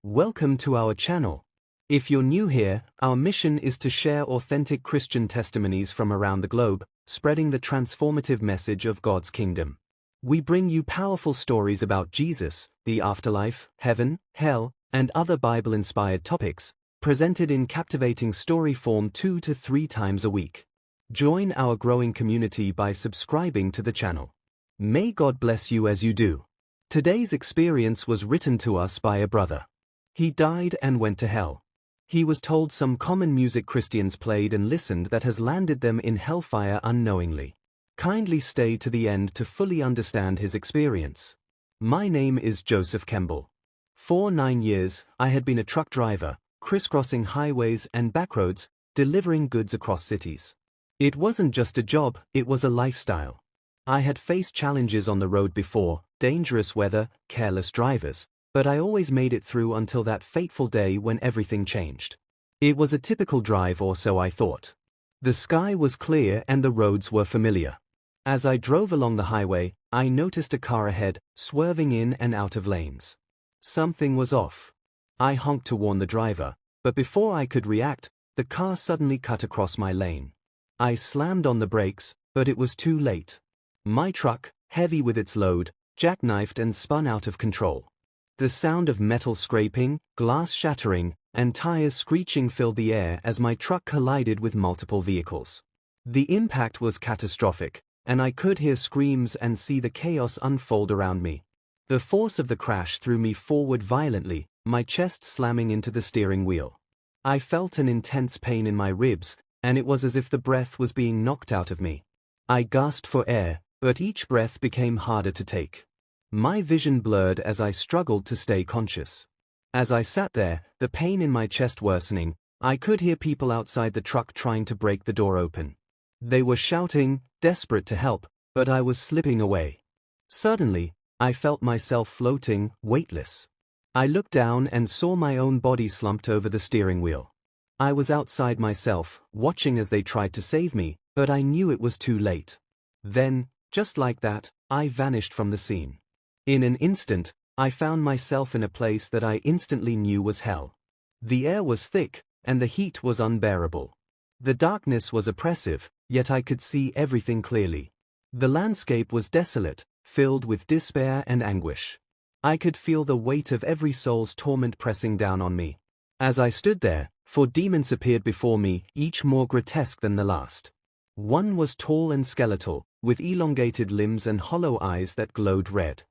Welcome to our channel. If you're new here, our mission is to share authentic Christian testimonies from around the globe, spreading the transformative message of God's kingdom. We bring you powerful stories about Jesus, the afterlife, heaven, hell, and other Bible-inspired topics, presented in captivating story form 2 to 3 times a week. Join our growing community by subscribing to the channel. May God bless you as you do. Today's experience was written to us by a brother. He died and went to hell. He was told some common music Christians played and listened that has landed them in hellfire unknowingly. Kindly stay to the end to fully understand his experience. My name is Joseph Kemble. For 9 years, I had been a truck driver, crisscrossing highways and backroads, delivering goods across cities. It wasn't just a job, it was a lifestyle. I had faced challenges on the road before, dangerous weather, careless drivers, but I always made it through until that fateful day when everything changed. It was a typical drive, or so I thought. The sky was clear and the roads were familiar. As I drove along the highway, I noticed a car ahead, swerving in and out of lanes. Something was off. I honked to warn the driver, but before I could react, the car suddenly cut across my lane. I slammed on the brakes, but it was too late. My truck, heavy with its load, jackknifed and spun out of control. The sound of metal scraping, glass shattering, and tires screeching filled the air as my truck collided with multiple vehicles. The impact was catastrophic, and I could hear screams and see the chaos unfold around me. The force of the crash threw me forward violently, my chest slamming into the steering wheel. I felt an intense pain in my ribs, and it was as if the breath was being knocked out of me. I gasped for air, but each breath became harder to take. My vision blurred as I struggled to stay conscious. As I sat there, the pain in my chest worsening, I could hear people outside the truck trying to break the door open. They were shouting, desperate to help, but I was slipping away. Suddenly, I felt myself floating, weightless. I looked down and saw my own body slumped over the steering wheel. I was outside myself, watching as they tried to save me, but I knew it was too late. Then, just like that, I vanished from the scene. In an instant, I found myself in a place that I instantly knew was hell. The air was thick, and the heat was unbearable. The darkness was oppressive, yet I could see everything clearly. The landscape was desolate, filled with despair and anguish. I could feel the weight of every soul's torment pressing down on me. As I stood there, 4 demons appeared before me, each more grotesque than the last. One was tall and skeletal, with elongated limbs and hollow eyes that glowed red.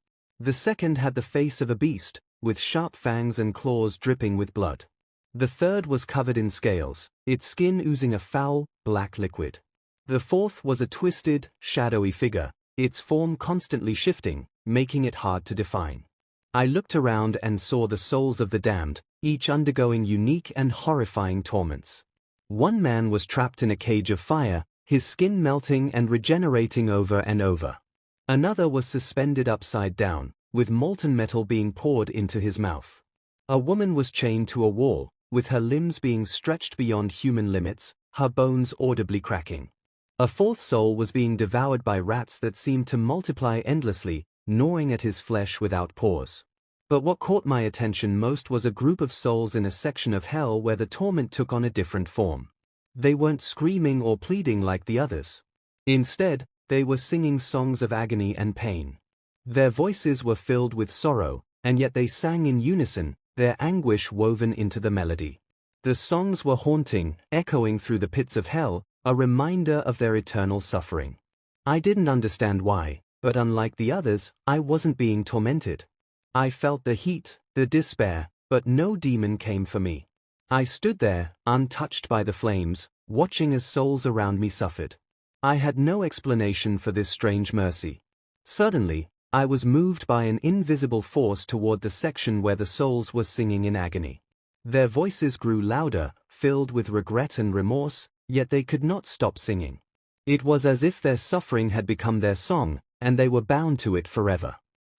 The second had the face of a beast, with sharp fangs and claws dripping with blood. The third was covered in scales, its skin oozing a foul, black liquid. The fourth was a twisted, shadowy figure, its form constantly shifting, making it hard to define. I looked around and saw the souls of the damned, each undergoing unique and horrifying torments. One man was trapped in a cage of fire, his skin melting and regenerating over and over. Another was suspended upside down, with molten metal being poured into his mouth. A woman was chained to a wall, with her limbs being stretched beyond human limits, her bones audibly cracking. A fourth soul was being devoured by rats that seemed to multiply endlessly, gnawing at his flesh without pause. But what caught my attention most was a group of souls in a section of hell where the torment took on a different form. They weren't screaming or pleading like the others. Instead, they were singing songs of agony and pain. Their voices were filled with sorrow, and yet they sang in unison, their anguish woven into the melody. The songs were haunting, echoing through the pits of hell, a reminder of their eternal suffering. I didn't understand why, but unlike the others, I wasn't being tormented. I felt the heat, the despair, but no demon came for me. I stood there, untouched by the flames, watching as souls around me suffered. I had no explanation for this strange mercy. Suddenly, I was moved by an invisible force toward the section where the souls were singing in agony. Their voices grew louder, filled with regret and remorse, yet they could not stop singing. It was as if their suffering had become their song, and they were bound to it forever.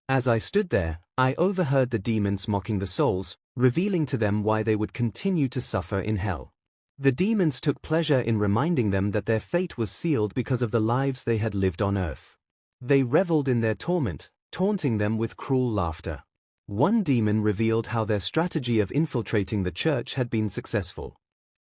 As I stood there, I overheard the demons mocking the souls, revealing to them why they would continue to suffer in hell. The demons took pleasure in reminding them that their fate was sealed because of the lives they had lived on earth. They reveled in their torment, taunting them with cruel laughter. One demon revealed how their strategy of infiltrating the church had been successful.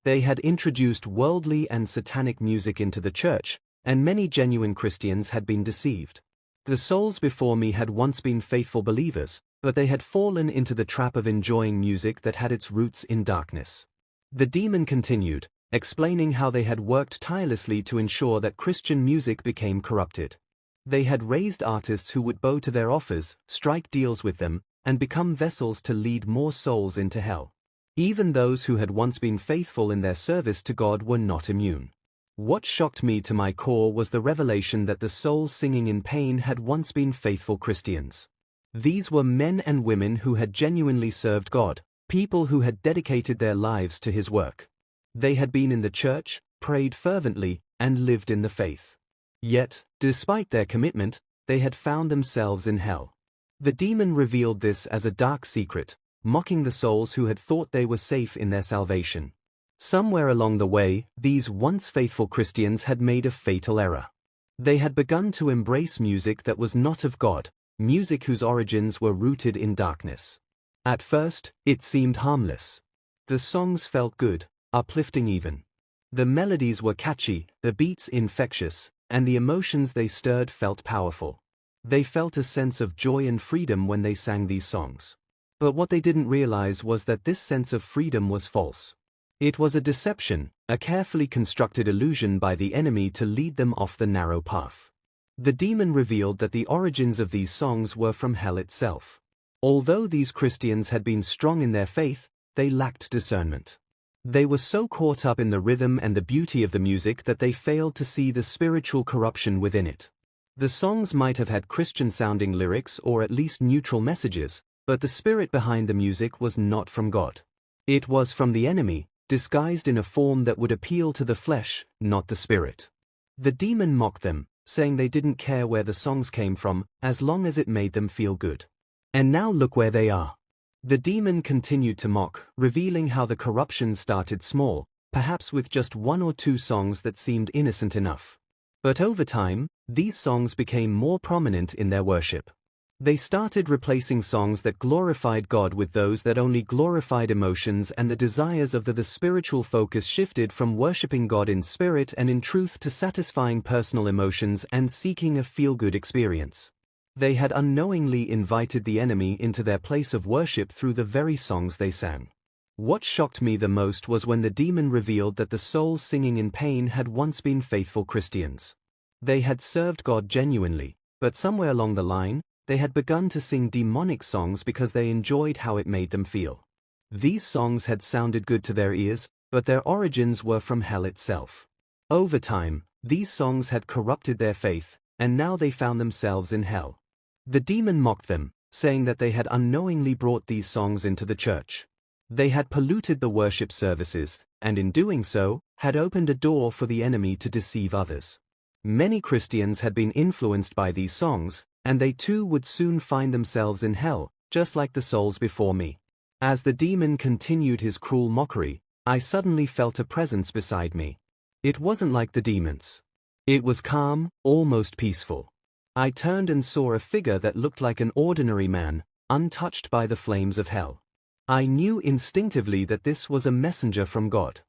They had introduced worldly and satanic music into the church, and many genuine Christians had been deceived. The souls before me had once been faithful believers, but they had fallen into the trap of enjoying music that had its roots in darkness. The demon continued, explaining how they had worked tirelessly to ensure that Christian music became corrupted. They had raised artists who would bow to their offers, strike deals with them, and become vessels to lead more souls into hell. Even those who had once been faithful in their service to God were not immune. What shocked me to my core was the revelation that the souls singing in pain had once been faithful Christians. These were men and women who had genuinely served God, people who had dedicated their lives to His work. They had been in the church, prayed fervently, and lived in the faith. Yet, despite their commitment, they had found themselves in hell. The demon revealed this as a dark secret, mocking the souls who had thought they were safe in their salvation. Somewhere along the way, these once faithful Christians had made a fatal error. They had begun to embrace music that was not of God, music whose origins were rooted in darkness. At first, it seemed harmless. The songs felt good, uplifting even. The melodies were catchy, the beats infectious, and the emotions they stirred felt powerful. They felt a sense of joy and freedom when they sang these songs. But what they didn't realize was that this sense of freedom was false. It was a deception, a carefully constructed illusion by the enemy to lead them off the narrow path. The demon revealed that the origins of these songs were from hell itself. Although these Christians had been strong in their faith, they lacked discernment. They were so caught up in the rhythm and the beauty of the music that they failed to see the spiritual corruption within it. The songs might have had Christian-sounding lyrics or at least neutral messages, but the spirit behind the music was not from God. It was from the enemy, disguised in a form that would appeal to the flesh, not the spirit. The demon mocked them, saying they didn't care where the songs came from, as long as it made them feel good. And now look where they are. The demon continued to mock, revealing how the corruption started small, perhaps with just one or two songs that seemed innocent enough. But over time, these songs became more prominent in their worship. They started replacing songs that glorified God with those that only glorified emotions, and the desires of the spiritual focus shifted from worshiping God in spirit and in truth to satisfying personal emotions and seeking a feel-good experience. They had unknowingly invited the enemy into their place of worship through the very songs they sang. What shocked me the most was when the demon revealed that the souls singing in pain had once been faithful Christians. They had served God genuinely, but somewhere along the line, they had begun to sing demonic songs because they enjoyed how it made them feel. These songs had sounded good to their ears, but their origins were from hell itself. Over time, these songs had corrupted their faith, and now they found themselves in hell. The demon mocked them, saying that they had unknowingly brought these songs into the church. They had polluted the worship services, and in doing so, had opened a door for the enemy to deceive others. Many Christians had been influenced by these songs, and they too would soon find themselves in hell, just like the souls before me. As the demon continued his cruel mockery, I suddenly felt a presence beside me. It wasn't like the demons. It was calm, almost peaceful. I turned and saw a figure that looked like an ordinary man, untouched by the flames of hell. I knew instinctively that this was a messenger from God.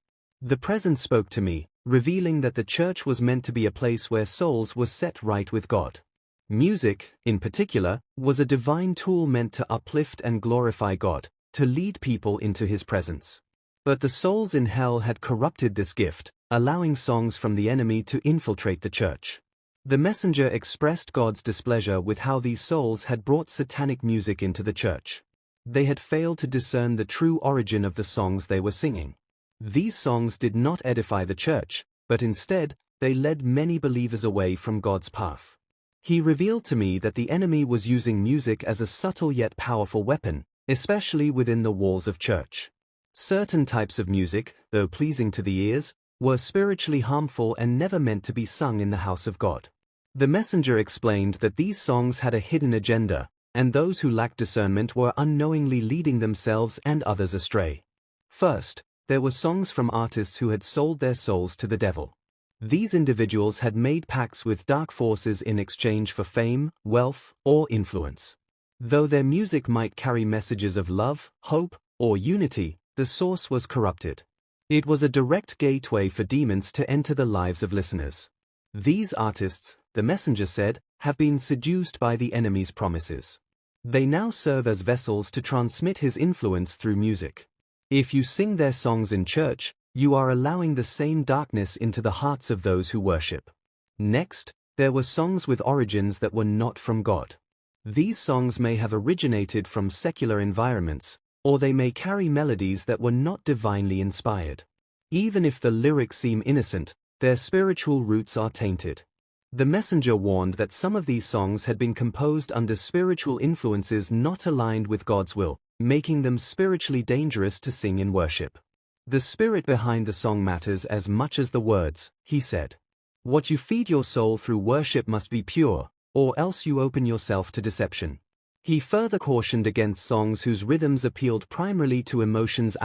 The presence spoke to me, revealing that the church was meant to be a place where souls were set right with God. Music, in particular, was a divine tool meant to uplift and glorify God, to lead people into His presence. But the souls in hell had corrupted this gift, allowing songs from the enemy to infiltrate the church. The messenger expressed God's displeasure with how these souls had brought satanic music into the church. They had failed to discern the true origin of the songs they were singing. These songs did not edify the church, but instead, they led many believers away from God's path. He revealed to me that the enemy was using music as a subtle yet powerful weapon, especially within the walls of church. Certain types of music, though pleasing to the ears, were spiritually harmful and never meant to be sung in the house of God. The messenger explained that these songs had a hidden agenda, and those who lacked discernment were unknowingly leading themselves and others astray. First, there were songs from artists who had sold their souls to the devil. These individuals had made pacts with dark forces in exchange for fame, wealth, or influence. Though their music might carry messages of love, hope, or unity, the source was corrupted. It was a direct gateway for demons to enter the lives of listeners. These artists, the messenger said, have been seduced by the enemy's promises. They now serve as vessels to transmit his influence through music. If you sing their songs in church, you are allowing the same darkness into the hearts of those who worship. Next, there were songs with origins that were not from God. These songs may have originated from secular environments, or they may carry melodies that were not divinely inspired. Even if the lyrics seem innocent, their spiritual roots are tainted. The messenger warned that some of these songs had been composed under spiritual influences not aligned with God's will, making them spiritually dangerous to sing in worship. The spirit behind the song matters as much as the words, he said. What you feed your soul through worship must be pure, or else you open yourself to deception. He further cautioned against songs whose rhythms appealed primarily to emotions ***,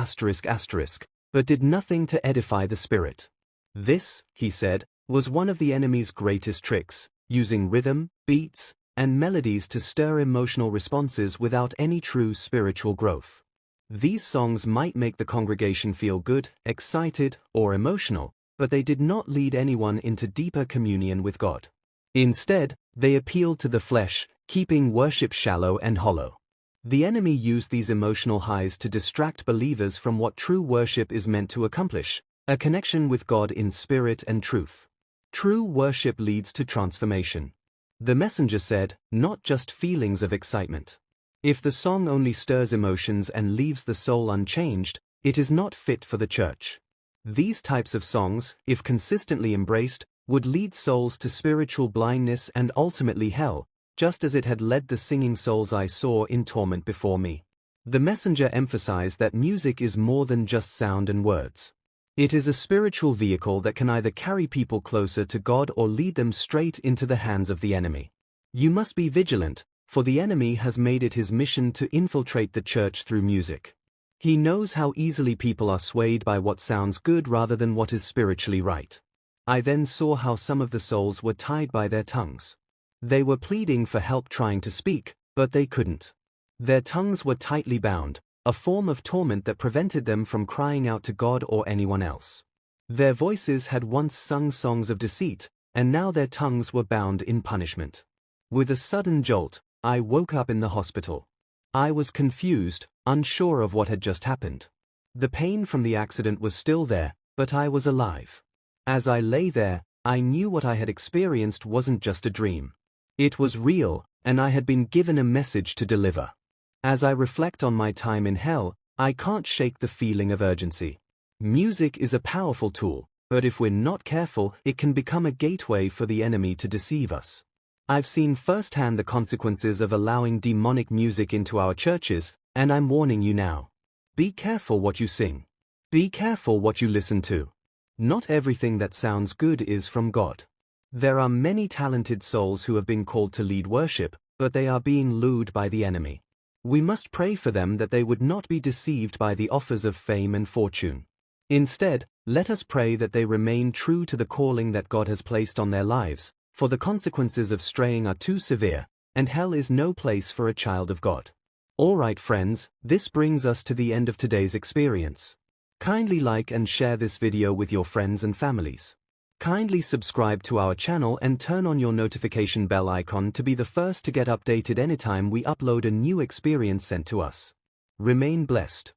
but did nothing to edify the spirit. This, he said, was one of the enemy's greatest tricks, using rhythm, beats, and melodies to stir emotional responses without any true spiritual growth. These songs might make the congregation feel good, excited, or emotional, but they did not lead anyone into deeper communion with God. Instead, they appealed to the flesh, keeping worship shallow and hollow. The enemy used these emotional highs to distract believers from what true worship is meant to accomplish, a connection with God in spirit and truth. True worship leads to transformation. The messenger said, not just feelings of excitement. If the song only stirs emotions and leaves the soul unchanged, it is not fit for the church. These types of songs, if consistently embraced, would lead souls to spiritual blindness and ultimately hell, just as it had led the singing souls I saw in torment before me. The messenger emphasized that music is more than just sound and words. It is a spiritual vehicle that can either carry people closer to God or lead them straight into the hands of the enemy. You must be vigilant, for the enemy has made it his mission to infiltrate the church through music. He knows how easily people are swayed by what sounds good rather than what is spiritually right. I then saw how some of the souls were tied by their tongues. They were pleading for help trying to speak, but they couldn't. Their tongues were tightly bound, a form of torment that prevented them from crying out to God or anyone else. Their voices had once sung songs of deceit, and now their tongues were bound in punishment. With a sudden jolt, I woke up in the hospital. I was confused, unsure of what had just happened. The pain from the accident was still there, but I was alive. As I lay there, I knew what I had experienced wasn't just a dream. It was real, and I had been given a message to deliver. As I reflect on my time in hell, I can't shake the feeling of urgency. Music is a powerful tool, but if we're not careful, it can become a gateway for the enemy to deceive us. I've seen firsthand the consequences of allowing demonic music into our churches, and I'm warning you now. Be careful what you sing. Be careful what you listen to. Not everything that sounds good is from God. There are many talented souls who have been called to lead worship, but they are being lured by the enemy. We must pray for them that they would not be deceived by the offers of fame and fortune. Instead, let us pray that they remain true to the calling that God has placed on their lives, for the consequences of straying are too severe, and hell is no place for a child of God. Alright friends, this brings us to the end of today's experience. Kindly like and share this video with your friends and families. Kindly subscribe to our channel and turn on your notification bell icon to be the first to get updated anytime we upload a new experience sent to us. Remain blessed.